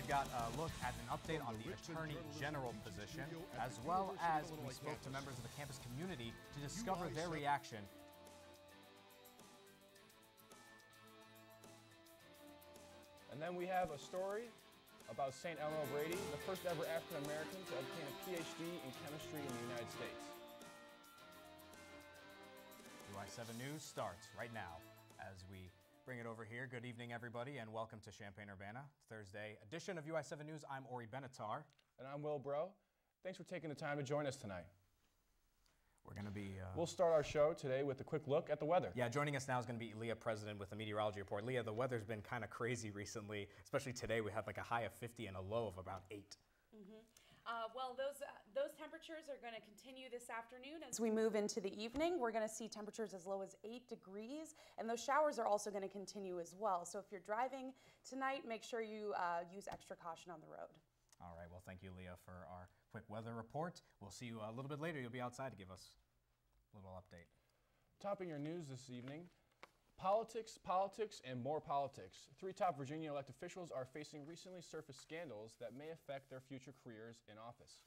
got a look at an update on the Attorney General position, as well as we spoke to members of the campus community to discover their reaction. And then we have a story about St. Eleanor Brady, the first ever African American to obtain a PhD in chemistry in the United States. UI7 News starts right now as we bring it over here. Good evening, everybody, and welcome to Champaign-Urbana, Thursday edition of UI7 News. I'm Ori Benatar. And I'm Will Bro. Thanks for taking the time to join us tonight. We're going to be... We'll start our show today with a quick look at the weather. Yeah, joining us now is going to be Leah, President, with the meteorology report. Leah, the weather's been kind of crazy recently, especially today. We had like a high of 50 and a low of about 8. Well, those temperatures are going to continue this afternoon. As we move into the evening, we're going to see temperatures as low as 8 degrees, and those showers are also going to continue as well. So if you're driving tonight, make sure you use extra caution on the road. All right, well, thank you, Leah, for our quick weather report. We'll see you a little bit later. You'll be outside to give us a little update. Topping your news this evening, politics, and more politics. 3 top Virginia elected officials are facing recently surfaced scandals that may affect their future careers in office.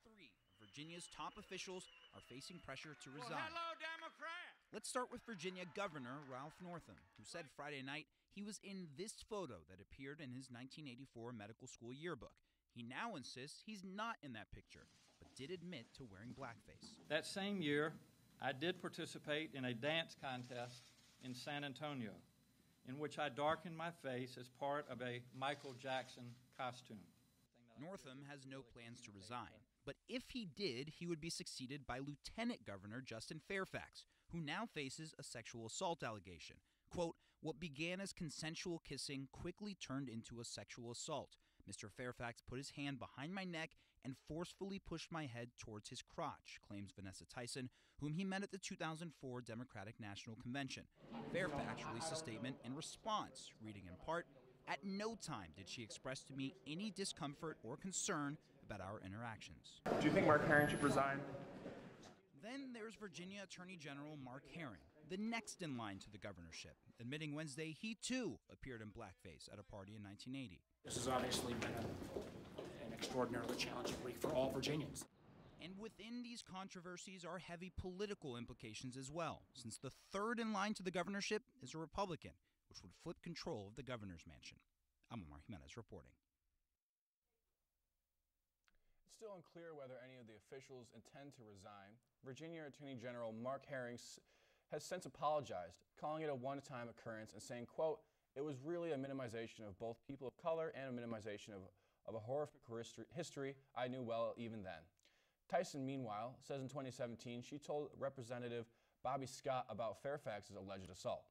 3 of Virginia's top officials are facing pressure to resign. Well, hello, Democrat! Let's start with Virginia Governor Ralph Northam, who said Friday night he was in this photo that appeared in his 1984 medical school yearbook. He now insists he's not in that picture, but did admit to wearing blackface. That same year, I did participate in a dance contest in San Antonio, in which I darkened my face as part of a Michael Jackson costume. Northam has no plans to resign, but if he did, he would be succeeded by Lieutenant Governor Justin Fairfax, who now faces a sexual assault allegation. Quote, "What began as consensual kissing quickly turned into a sexual assault. Mr. Fairfax put his hand behind my neck and forcefully pushed my head towards his crotch," claims Vanessa Tyson, whom he met at the 2004 Democratic National Convention. Fairfax released a statement in response, reading in part, "At no time did she express to me any discomfort or concern about our interactions." Do you think Mark Herring should resign? Then there's Virginia Attorney General Mark Herring, the next in line to the governorship, admitting Wednesday he too appeared in blackface at a party in 1980. This has obviously been an extraordinarily challenging week for all Virginians. And within these controversies are heavy political implications as well, since the third in line to the governorship is a Republican, which would flip control of the governor's mansion. I'm Omar Jimenez reporting. It's still unclear whether any of the officials intend to resign. Virginia Attorney General Mark Herring has since apologized, calling it a one-time occurrence and saying, quote, "It was really a minimization of both people of color and a minimization of a horrific history I knew well even then." Tyson, meanwhile, says in 2017 she told Representative Bobby Scott about Fairfax's alleged assault.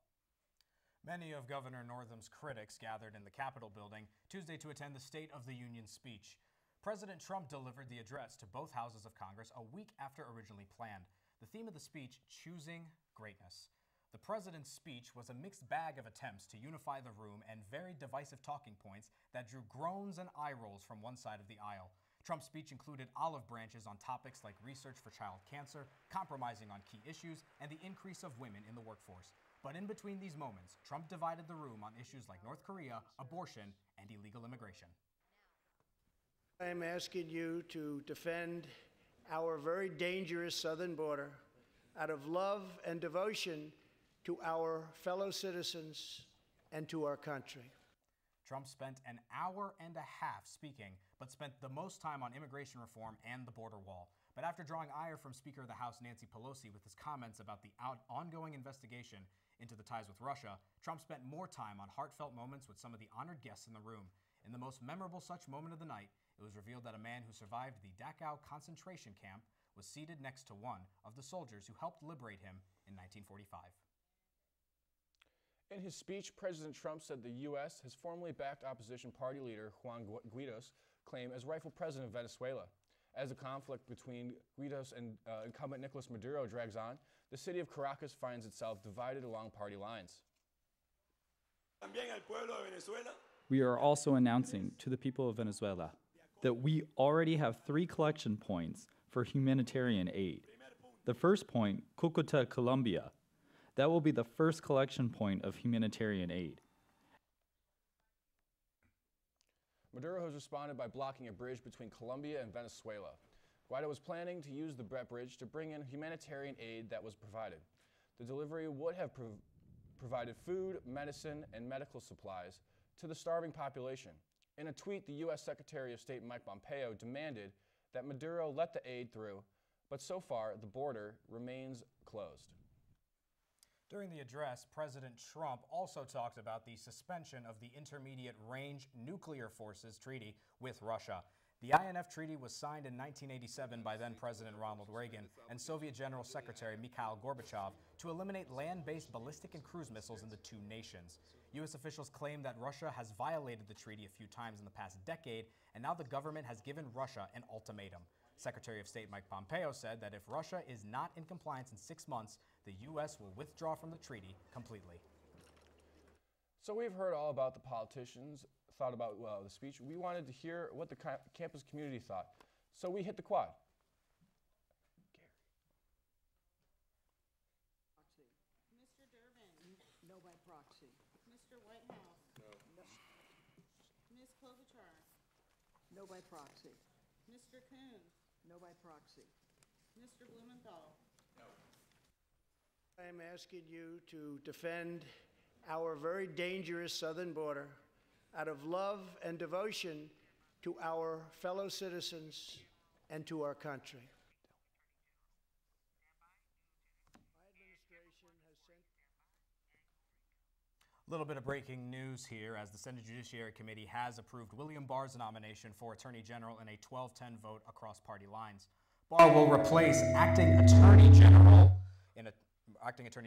Many of Governor Northam's critics gathered in the Capitol building Tuesday to attend the State of the Union speech. President Trump delivered the address to both houses of Congress a week after originally planned. The theme of the speech, choosing greatness. The president's speech was a mixed bag of attempts to unify the room and very divisive talking points that drew groans and eye rolls from one side of the aisle. Trump's speech included olive branches on topics like research for child cancer, compromising on key issues, and the increase of women in the workforce. But in between these moments, Trump divided the room on issues like North Korea, abortion, and illegal immigration. I am asking you to defend our very dangerous southern border out of love and devotion to our fellow citizens and to our country. Trump spent an hour and a half speaking, but spent the most time on immigration reform and the border wall. But after drawing ire from Speaker of the House Nancy Pelosi with his comments about the ongoing investigation into the ties with Russia, Trump spent more time on heartfelt moments with some of the honored guests in the room. In the most memorable such moment of the night, it was revealed that a man who survived the Dachau concentration camp was seated next to one of the soldiers who helped liberate him in 1945. In his speech, President Trump said the U.S. has formally backed opposition party leader Juan Guaido's claim as rightful president of Venezuela. As the conflict between Guaido and incumbent Nicolas Maduro drags on, the city of Caracas finds itself divided along party lines. We are also announcing to the people of Venezuela that we already have 3 collection points for humanitarian aid. The first point, Cúcuta, Colombia, that will be the first collection point of humanitarian aid. Maduro has responded by blocking a bridge between Colombia and Venezuela. Guaido was planning to use the bridge to bring in humanitarian aid that was provided. The delivery would have provided food, medicine, and medical supplies to the starving population. In a tweet, the U.S. Secretary of State Mike Pompeo demanded that Maduro let the aid through, but so far the border remains closed. During the address, President Trump also talked about the suspension of the Intermediate Range Nuclear Forces Treaty with Russia. The INF Treaty was signed in 1987 by then-President Ronald Reagan and Soviet General Secretary Mikhail Gorbachev to eliminate land-based ballistic and cruise missiles in the two nations. U.S. officials claim that Russia has violated the treaty a few times in the past decade, and now the government has given Russia an ultimatum. Secretary of State Mike Pompeo said that if Russia is not in compliance in 6 months, the U.S. will withdraw from the treaty completely. So we've heard all about the politicians, thought about the speech. We wanted to hear what the campus community thought. So we hit the quad. Mr. Durbin? No by proxy. Mr. Whitehouse? No. Ms. Klobuchar? No by proxy. Mr. Coons? No by proxy. Mr. Blumenthal? No. I am asking you to defend our very dangerous southern border out of love and devotion to our fellow citizens and to our country. A little bit of breaking news here as the Senate Judiciary Committee has approved William Barr's nomination for Attorney General in a 12-10 vote across party lines. Barr will replace Acting Attorney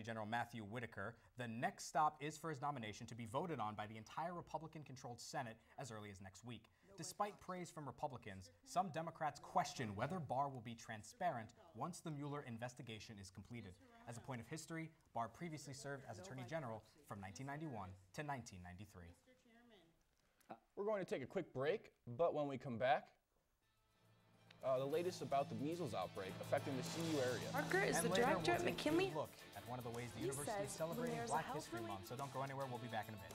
General Matthew Whitaker. The next stop is for his nomination to be voted on by the entire Republican-controlled Senate as early as next week. Despite praise from Republicans, some Democrats question whether Barr will be transparent once the Mueller investigation is completed. As a point of history, Barr previously served as Attorney General from 1991 to 1993. We're going to take a quick break, but when we come back, the latest about the measles outbreak affecting the CU area. Parker is the later, director we'll at take McKinley. a look at one of the ways the university is celebrating Black History Month, so don't go anywhere. We'll be back in a bit.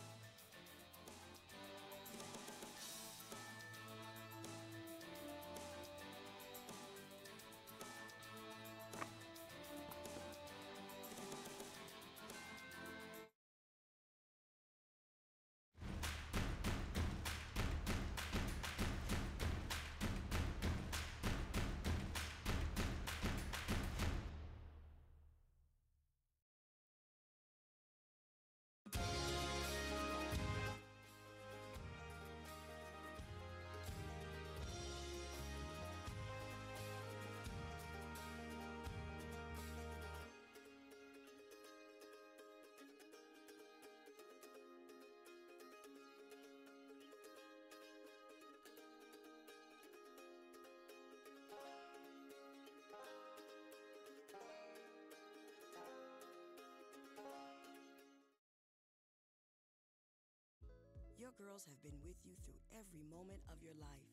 Your girls have been with you through every moment of your life.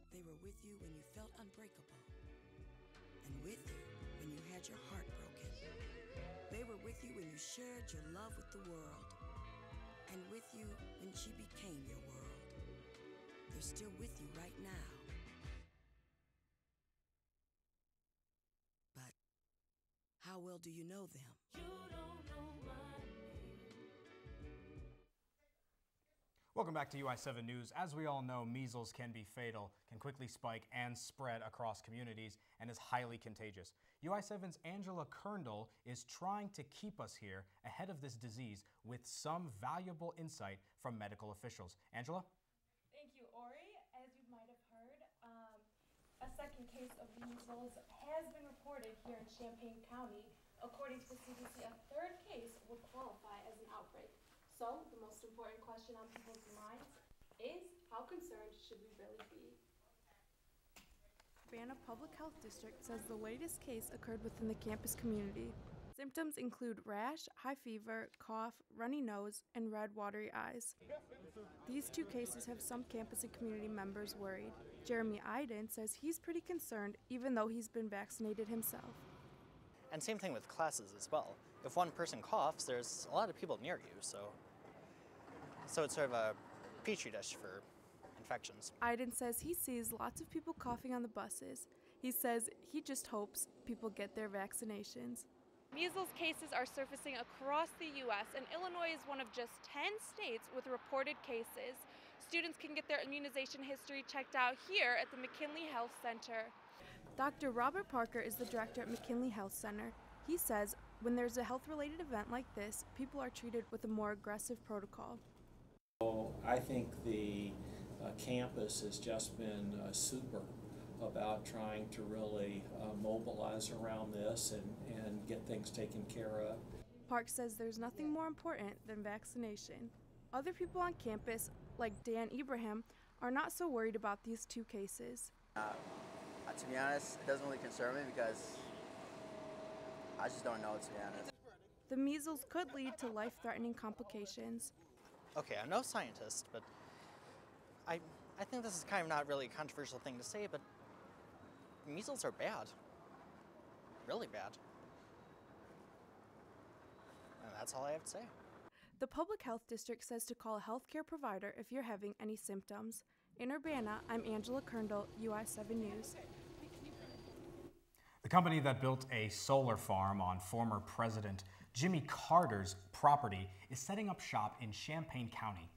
They were with you when you felt unbreakable, and with you when you had your heart broken. They were with you when you shared your love with the world, and with you when she became your world. They're still with you right now. But how well do you know them? You don't know my Welcome back to UI7 News. As we all know, measles can be fatal, can quickly spike and spread across communities, and is highly contagious. UI7's Angela Kerndl is trying to keep us here ahead of this disease with some valuable insight from medical officials. Angela? Thank you, Ori. As you might have heard, a second case of measles has been reported here in Champaign County. According to the CDC, a third case would qualify as an outbreak. So, the most important question on people's minds is, how concerned should we really be? Urbana Public Health District says the latest case occurred within the campus community. Symptoms include rash, high fever, cough, runny nose, and red watery eyes. These two cases have some campus and community members worried. Jeremy Iden says he's pretty concerned even though he's been vaccinated himself. And same thing with classes as well. If one person coughs, there's a lot of people near you, so it's sort of a petri dish for infections. Iden says he sees lots of people coughing on the buses. He says he just hopes people get their vaccinations. Measles cases are surfacing across the U.S., and Illinois is one of just 10 states with reported cases. Students can get their immunization history checked out here at the McKinley Health Center. Dr. Robert Parker is the director at McKinley Health Center. He says when there's a health-related event like this, people are treated with a more aggressive protocol. Well, I think the campus has just been super about trying to really mobilize around this and get things taken care of. Park says there's nothing more important than vaccination. Other people on campus, like Dan Ibrahim, are not so worried about these two cases. To be honest, it doesn't really concern me because I just don't know, to be honest. The measles could lead to life-threatening complications. Okay, I'm no scientist, but I think this is kind of not really a controversial thing to say, but measles are bad. Really bad. And that's all I have to say. The Public Health District says to call a healthcare provider if you're having any symptoms. In Urbana, I'm Angela Kerndl, UI7 News. The company that built a solar farm on former President Jimmy Carter's property is setting up shop in Champaign County.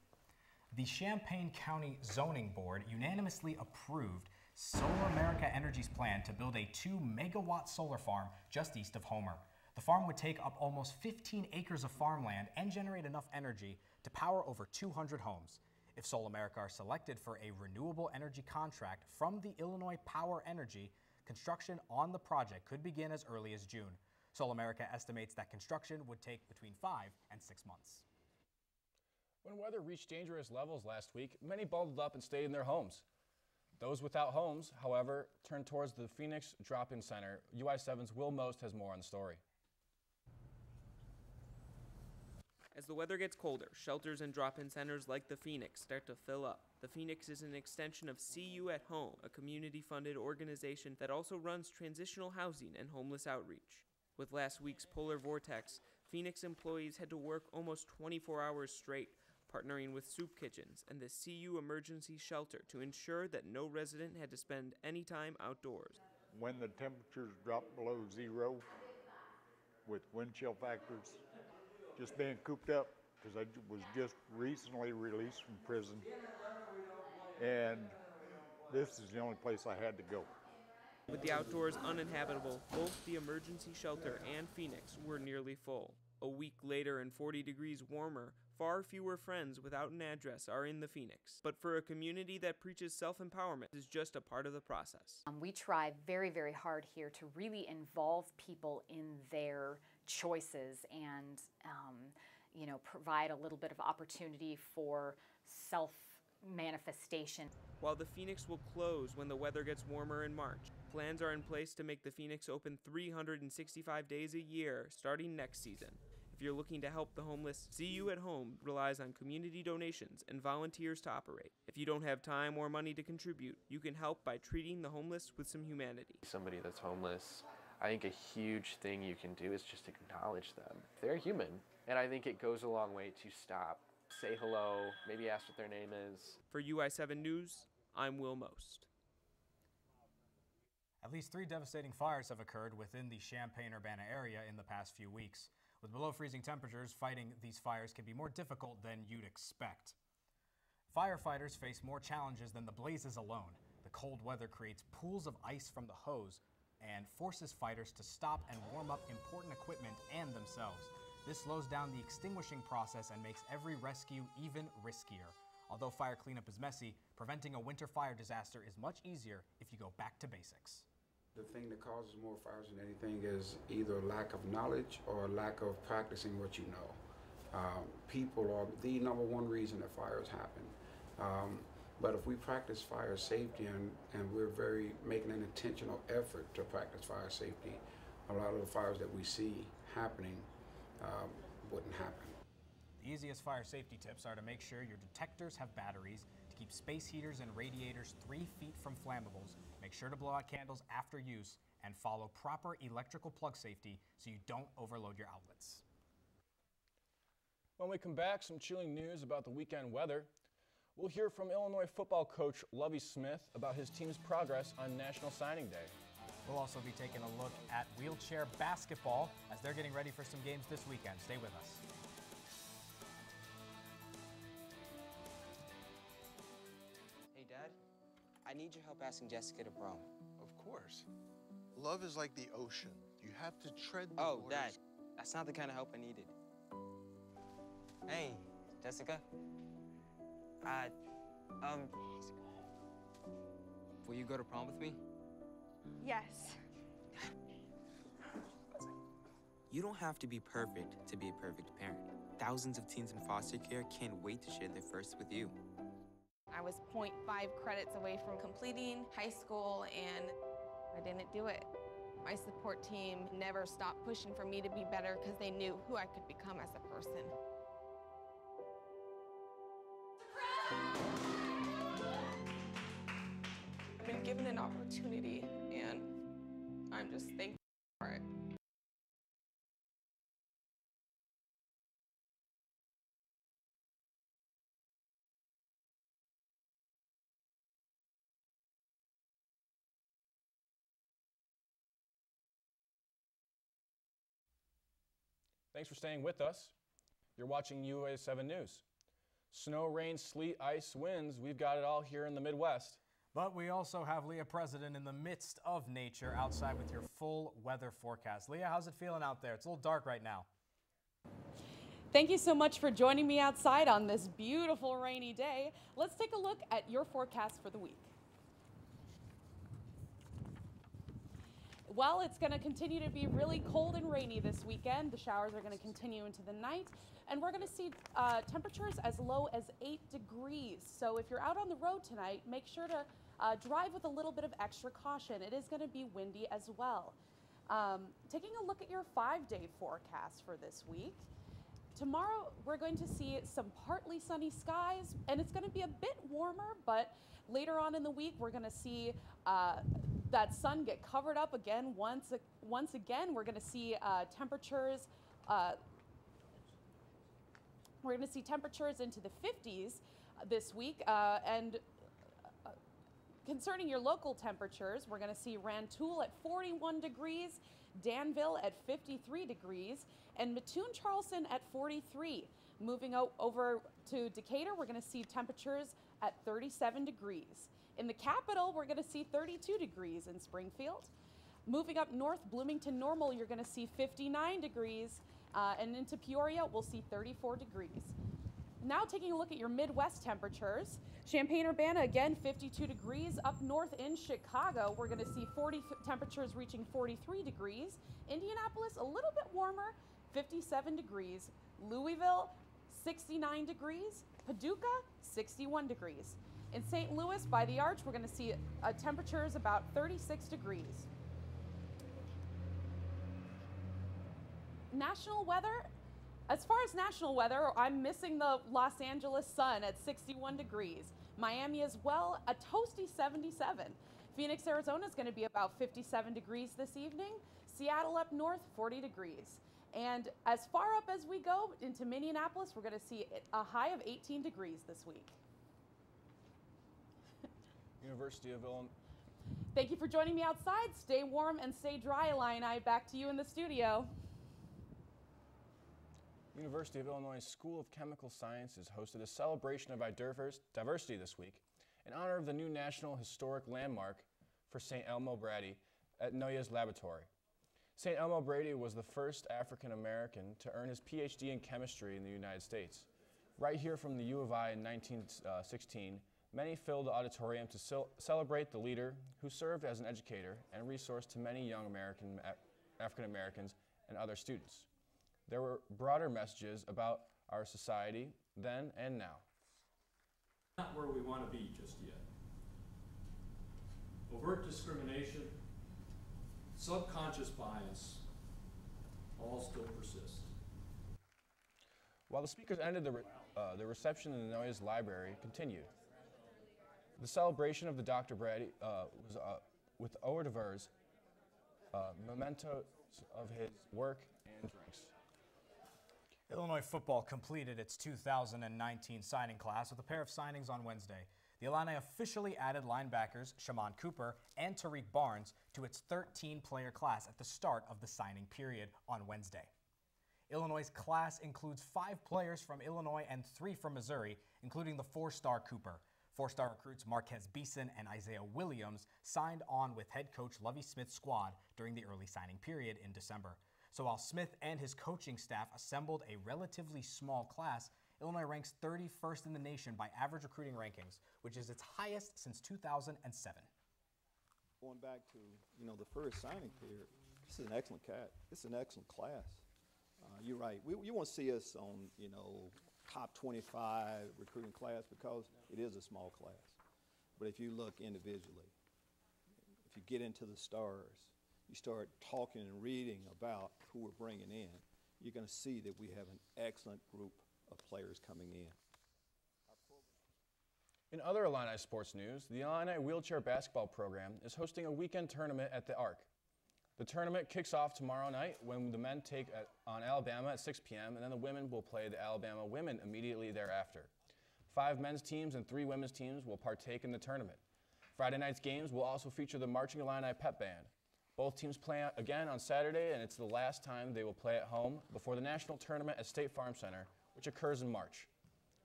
The Champaign County Zoning Board unanimously approved Solar America Energy's plan to build a 2-megawatt solar farm just east of Homer. The farm would take up almost 15 acres of farmland and generate enough energy to power over 200 homes. If Solar America are selected for a renewable energy contract from the Illinois Power Energy, construction on the project could begin as early as June. Solar America estimates that construction would take between 5 and 6 months. When weather reached dangerous levels last week, many bundled up and stayed in their homes. Those without homes, however, turned towards the Phoenix Drop-In Center. UI7's Will Most has more on the story. As the weather gets colder, shelters and drop-in centers like the Phoenix start to fill up. The Phoenix is an extension of See You at Home, a community-funded organization that also runs transitional housing and homeless outreach. With last week's polar vortex, Phoenix employees had to work almost 24 hours straight, partnering with soup kitchens and the CU Emergency Shelter to ensure that no resident had to spend any time outdoors. When the temperatures drop below zero with wind chill factors, just being cooped up because I was just recently released from prison, and this is the only place I had to go. With the outdoors uninhabitable, both the emergency shelter and Phoenix were nearly full. A week later and 40 degrees warmer, far fewer friends without an address are in the Phoenix. But for a community that preaches self-empowerment is just a part of the process. We try very, very hard here to really involve people in their choices and provide a little bit of opportunity for self-manifestation. While the Phoenix will close when the weather gets warmer in March, plans are in place to make the Phoenix open 365 days a year starting next season. If you're looking to help the homeless, See You at Home relies on community donations and volunteers to operate. If you don't have time or money to contribute, you can help by treating the homeless with some humanity. Somebody that's homeless, I think a huge thing you can do is just acknowledge them. They're human, and I think it goes a long way to stop, say hello, maybe ask what their name is. For UI7 News, I'm Will Most. At least 3 devastating fires have occurred within the Champaign-Urbana area in the past few weeks. With below freezing temperatures, fighting these fires can be more difficult than you'd expect. Firefighters face more challenges than the blazes alone. The cold weather creates pools of ice from the hose and forces fighters to stop and warm up important equipment and themselves. This slows down the extinguishing process and makes every rescue even riskier. Although fire cleanup is messy, preventing a winter fire disaster is much easier if you go back to basics. The thing that causes more fires than anything is either lack of knowledge or lack of practicing what you know. People are the number one reason that fires happen. But if we practice fire safety and we're making an intentional effort to practice fire safety, a lot of the fires that we see happening wouldn't happen. The easiest fire safety tips are to make sure your detectors have batteries, to keep space heaters and radiators 3 feet from flammables, make sure to blow out candles after use, and follow proper electrical plug safety so you don't overload your outlets. When we come back, some chilling news about the weekend weather. We'll hear from Illinois football coach Lovie Smith about his team's progress on National Signing Day. We'll also be taking a look at wheelchair basketball as they're getting ready for some games this weekend. Stay with us. Hey, Dad, I need your help asking Jessica to prom. Of course. Love is like the ocean. You have to tread the Oh, waters. Dad, that's not the kind of help I needed. Hey, Jessica. Will you go to prom with me? Yes. You don't have to be perfect to be a perfect parent. Thousands of teens in foster care can't wait to share their first with you. I was 0.5 credits away from completing high school, and I didn't do it. My support team never stopped pushing for me to be better because they knew who I could become as a person. I've been given an opportunity, and I'm just thankful for it. Thanks for staying with us. You're watching UI7 News. Snow, rain, sleet, ice, winds, we've got it all here in the Midwest. But we also have Leah President in the midst of nature outside with your full weather forecast. Leah, how's it feeling out there? It's a little dark right now. Thank you so much for joining me outside on this beautiful rainy day. Let's take a look at your forecast for the week. Well, it's going to continue to be really cold and rainy this weekend. The showers are going to continue into the night, and we're going to see temperatures as low as 8 degrees. So if you're out on the road tonight, make sure to drive with a little bit of extra caution. It is going to be windy as well. Taking a look at your 5-day forecast for this week. Tomorrow, we're going to see some partly sunny skies, and it's going to be a bit warmer, but later on in the week, we're going to see that sun get covered up again. Once again, we're going to see temperatures. We're going to see temperatures into the 50s this week, and concerning your local temperatures, we're going to see Rantoul at 41 degrees, Danville at 53 degrees, and Mattoon-Charleston at 43. Moving over to Decatur, we're going to see temperatures at 37 degrees. In the capital, we're going to see 32 degrees in Springfield. Moving up north, Bloomington Normal, you're going to see 59 degrees, and into Peoria, we'll see 34 degrees. Now taking a look at your Midwest temperatures, Champaign-Urbana, again, 52 degrees. Up north in Chicago, we're going to see temperatures reaching 43 degrees. Indianapolis, a little bit warmer, 57 degrees. Louisville, 69 degrees. Paducah, 61 degrees. In St. Louis, by the Arch, we're going to see temperatures about 36 degrees. National weather. As far as national weather, I'm missing the Los Angeles sun at 61 degrees. Miami as well, a toasty 77. Phoenix, Arizona is going to be about 57 degrees this evening. Seattle up north, 40 degrees. And as far up as we go into Minneapolis, we're going to see a high of 18 degrees this week. University of Illinois. Thank you for joining me outside. Stay warm and stay dry, Illini. Back to you in the studio. University of Illinois School of Chemical Sciences hosted a celebration of diversity this week in honor of the new National Historic Landmark for St. Elmo Brady at Noyes Laboratory. St. Elmo Brady was the first African American to earn his PhD in chemistry in the United States. Right here from the U of I in 1916, many filled the auditorium to celebrate the leader who served as an educator and resource to many young African Americans and other students. There were broader messages about our society then and now. Not where we want to be just yet. Overt discrimination, subconscious bias, all still persist. While the speakers ended, the reception in the Noyes Library continued. The celebration of the Dr. Brady was with hors d'oeuvres, mementos of his work and drinks. Illinois football completed its 2019 signing class with a pair of signings on Wednesday. The Illini officially added linebackers Shaman Cooper and Tariq Barnes to its 13-player class at the start of the signing period on Wednesday. Illinois' class includes 5 players from Illinois and 3 from Missouri, including the 4-star Cooper. 4-star recruits Marquez Beeson and Isaiah Williams signed on with head coach Lovie Smith's squad during the early signing period in December. So while Smith and his coaching staff assembled a relatively small class, Illinois ranks 31st in the nation by average recruiting rankings, which is its highest since 2007. Going back to, the first signing period, this is an excellent It's an excellent class. You're right. You won't see us on, top 25 recruiting class because it is a small class. But if you look individually, if you get into the stars, you start talking and reading about who we're bringing in, you're going to see that we have an excellent group of players coming in. In other Illini sports news, the Illini wheelchair basketball program is hosting a weekend tournament at the Arc. The tournament kicks off tomorrow night when the men take on Alabama at 6 p.m. and then the women will play the Alabama women immediately thereafter. 5 men's teams and 3 women's teams will partake in the tournament. Friday night's games will also feature the Marching Illini Pep Band. Both teams play again on Saturday, and it's the last time they will play at home before the national tournament at State Farm Center, which occurs in March.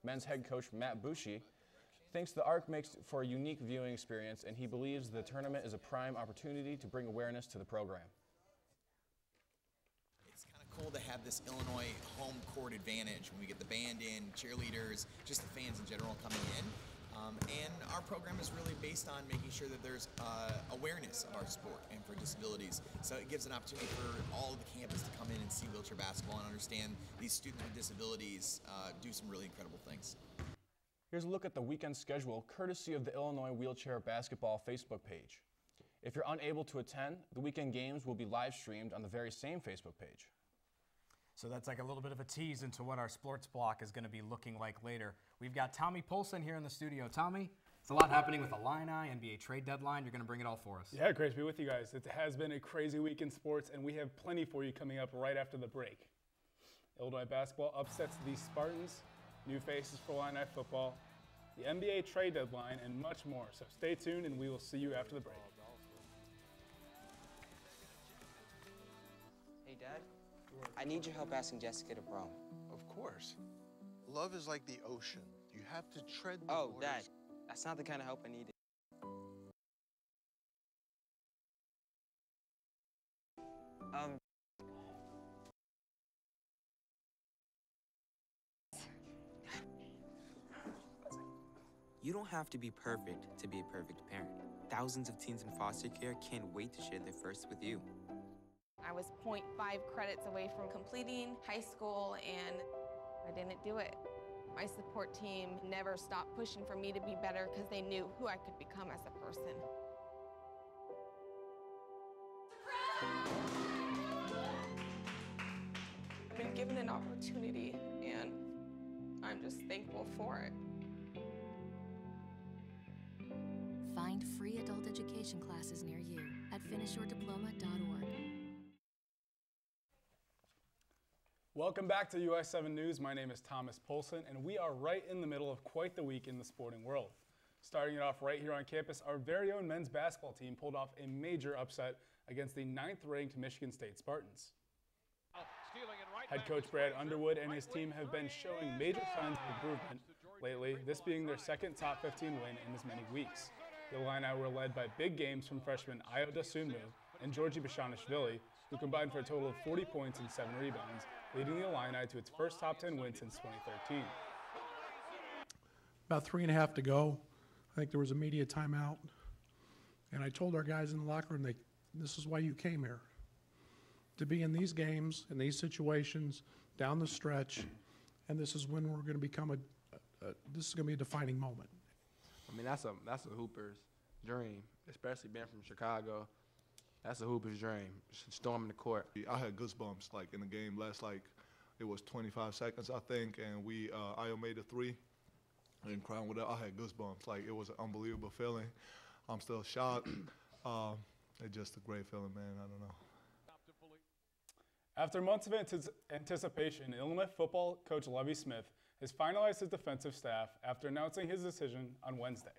Men's head coach Matt Bushi thinks the Arc makes for a unique viewing experience, and he believes the tournament is a prime opportunity to bring awareness to the program. It's kind of cool to have this Illinois home court advantage when we get the band in, cheerleaders, just the fans in general coming in. And our program is really based on making sure that there's awareness of our sport and for disabilities. So it gives an opportunity for all of the campus to come in and see wheelchair basketball and understand these students with disabilities do some really incredible things. Here's a look at the weekend schedule courtesy of the Illinois Wheelchair Basketball Facebook page. If you're unable to attend, the weekend games will be live streamed on the very same Facebook page. So that's like a little bit of a tease into what our sports block is going to be looking like later. We've got Tommy Polson here in the studio. Tommy, it's a lot happening with the Illini, NBA trade deadline. You're going to bring it all for us. Yeah, great to be with you guys. It has been a crazy week in sports, and we have plenty for you coming up right after the break. Illinois basketball upsets the Spartans, new faces for Illini football, the NBA trade deadline, and much more. So stay tuned, and we will see you after the break. Hey, Dad. I need your help asking Jessica to prom. Of course. Love is like the ocean. You have to tread the Oh, waters. Dad, that's not the kind of help I needed. You don't have to be perfect to be a perfect parent. Thousands of teens in foster care can't wait to share their first with you. I was 0.5 credits away from completing high school, and I didn't do it. My support team never stopped pushing for me to be better because they knew who I could become as a person. I've been given an opportunity, and I'm just thankful for it. Find free adult education classes near you at finishyourdiploma.org. Welcome back to UI7 News. My name is Thomas Polson, and we are right in the middle of quite the week in the sporting world. Starting it off right here on campus, our very own men's basketball team pulled off a major upset against the 9th-ranked Michigan State Spartans. Head coach Brad Underwood and his team have been showing major signs of improvement lately, this being their second top 15 win in as many weeks. The Illini were led by big games from freshmen Ayo Dosunmu and Georgi Bashanishvili, who combined for a total of 40 points and 7 rebounds, leading the Illini to its first top 10 win since 2013. About 3.5 to go. I think there was a media timeout. And I told our guys in the locker room, this is why you came here. To be in these games, in these situations, down the stretch, and this is when we're going to become this is going to be a defining moment. I mean, that's a hooper's dream, especially being from Chicago. That's a hooper's dream, storming the court. I had goosebumps, like, in the game last, it was 25 seconds, I think, and Ayo made a 3, and crying with it. I had goosebumps. Like, it was an unbelievable feeling. I'm still shocked. It's just a great feeling, man. I don't know. After months of anticipation, Illinois football coach Lovie Smith has finalized his defensive staff after announcing his decision on Wednesday.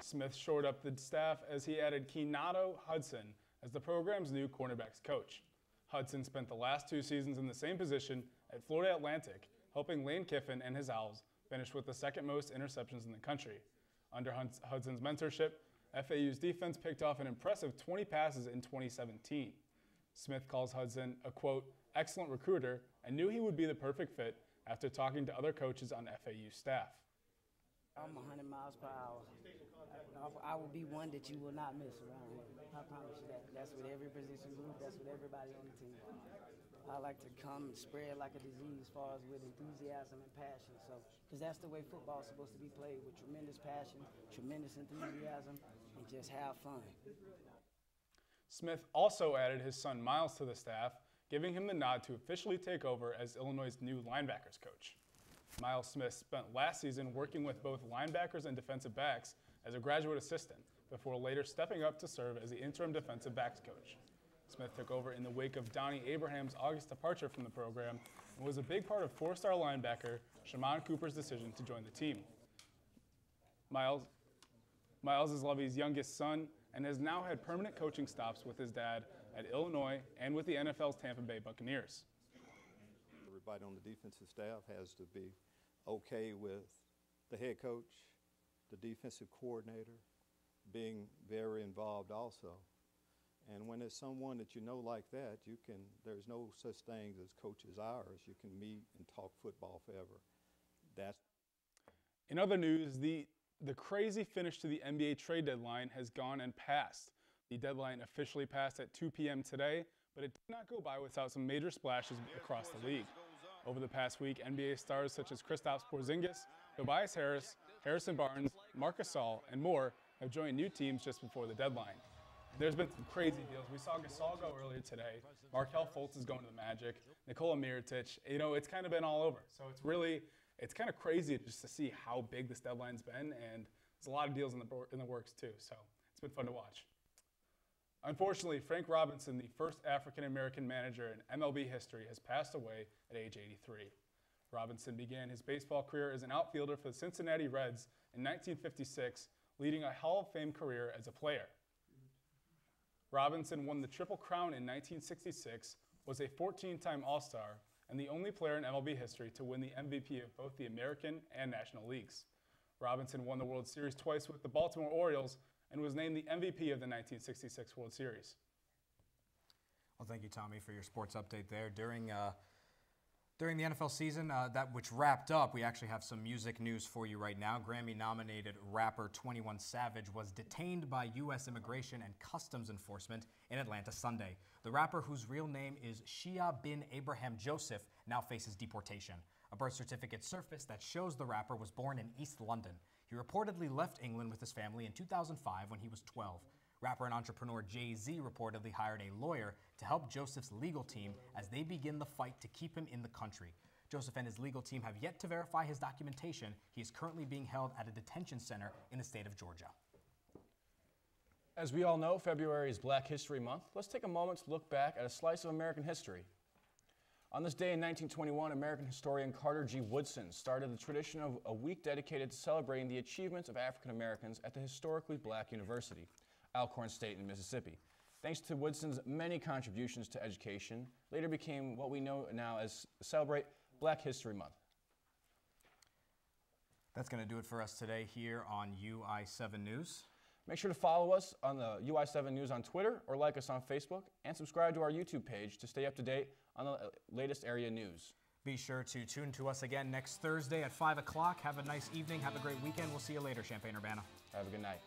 Smith shored up the staff as he added Kenato Hudson as the program's new cornerbacks coach. Hudson spent the last 2 seasons in the same position at Florida Atlantic, helping Lane Kiffin and his Owls finish with the second most interceptions in the country. Under Hudson's mentorship, FAU's defense picked off an impressive 20 passes in 2017. Smith calls Hudson a, quote, excellent recruiter and knew he would be the perfect fit after talking to other coaches on FAU staff. I'm 100 miles per hour. I will be one that you will not miss around here. I promise you that. That's with every position group. That's with everybody on the team. I like to come and spread like a disease as far as with enthusiasm and passion. So, because that's the way football is supposed to be played, with tremendous passion, tremendous enthusiasm, and just have fun. Smith also added his son Miles to the staff, giving him the nod to officially take over as Illinois' new linebackers coach. Miles Smith spent last season working with both linebackers and defensive backs as a graduate assistant, before later stepping up to serve as the interim defensive backs coach. Smith took over in the wake of Donnie Abraham's August departure from the program and was a big part of 4-star linebacker Shimon Cooper's decision to join the team. Miles is Lovie's youngest son and has now had permanent coaching stops with his dad at Illinois and with the NFL's Tampa Bay Buccaneers. Everybody on the defensive staff has to be okay with the head coach, the defensive coordinator, being very involved also. And when it's someone that you know like that, there's no such thing as coaches hours. You can meet and talk football forever. In other news, the crazy finish to the NBA trade deadline has gone and passed. The deadline officially passed at 2 p.m. today, but it did not go by without some major splashes across the league. Over the past week, NBA stars such as Kristaps Porzingis, Tobias Harris, Harrison Barnes, Marc Gasol, and more have joined new teams just before the deadline. There's been some crazy deals. We saw Gasol go earlier today. Markelle Fultz is going to the Magic. Nikola Mirotic. You know, it's kind of been all over. So it's kind of crazy just to see how big this deadline's been, and there's a lot of deals in the works too. So it's been fun to watch. Unfortunately, Frank Robinson, the first African-American manager in MLB history, has passed away at age 83. Robinson began his baseball career as an outfielder for the Cincinnati Reds in 1956, leading a Hall of Fame career as a player. Robinson won the Triple Crown in 1966, was a 14-time All-Star, and the only player in MLB history to win the MVP of both the American and National Leagues. Robinson won the World Series twice with the Baltimore Orioles and was named the MVP of the 1966 World Series. Well, thank you, Tommy, for your sports update there. During the NFL season, which wrapped up, we actually have some music news for you right now. Grammy-nominated rapper 21 Savage was detained by U.S. Immigration and Customs Enforcement in Atlanta Sunday. The rapper, whose real name is Shia bin Abraham Joseph, now faces deportation. A birth certificate surfaced that shows the rapper was born in East London. He reportedly left England with his family in 2005 when he was 12. Rapper and entrepreneur Jay-Z reportedly hired a lawyer to help Joseph's legal team as they begin the fight to keep him in the country. Joseph and his legal team have yet to verify his documentation. He is currently being held at a detention center in the state of Georgia. As we all know, February is Black History Month. Let's take a moment to look back at a slice of American history. On this day in 1921, American historian Carter G. Woodson started the tradition of a week dedicated to celebrating the achievements of African Americans at the historically black university, Alcorn State in Mississippi. Thanks to Woodson's many contributions to education, later became what we know now as Celebrate Black History Month. That's going to do it for us today here on UI7 News. Make sure to follow us on the UI7 News on Twitter or like us on Facebook, and subscribe to our YouTube page to stay up to date on the latest area news. Be sure to tune to us again next Thursday at 5 o'clock. Have a nice evening. Have a great weekend. We'll see you later, Champaign-Urbana. Have a good night.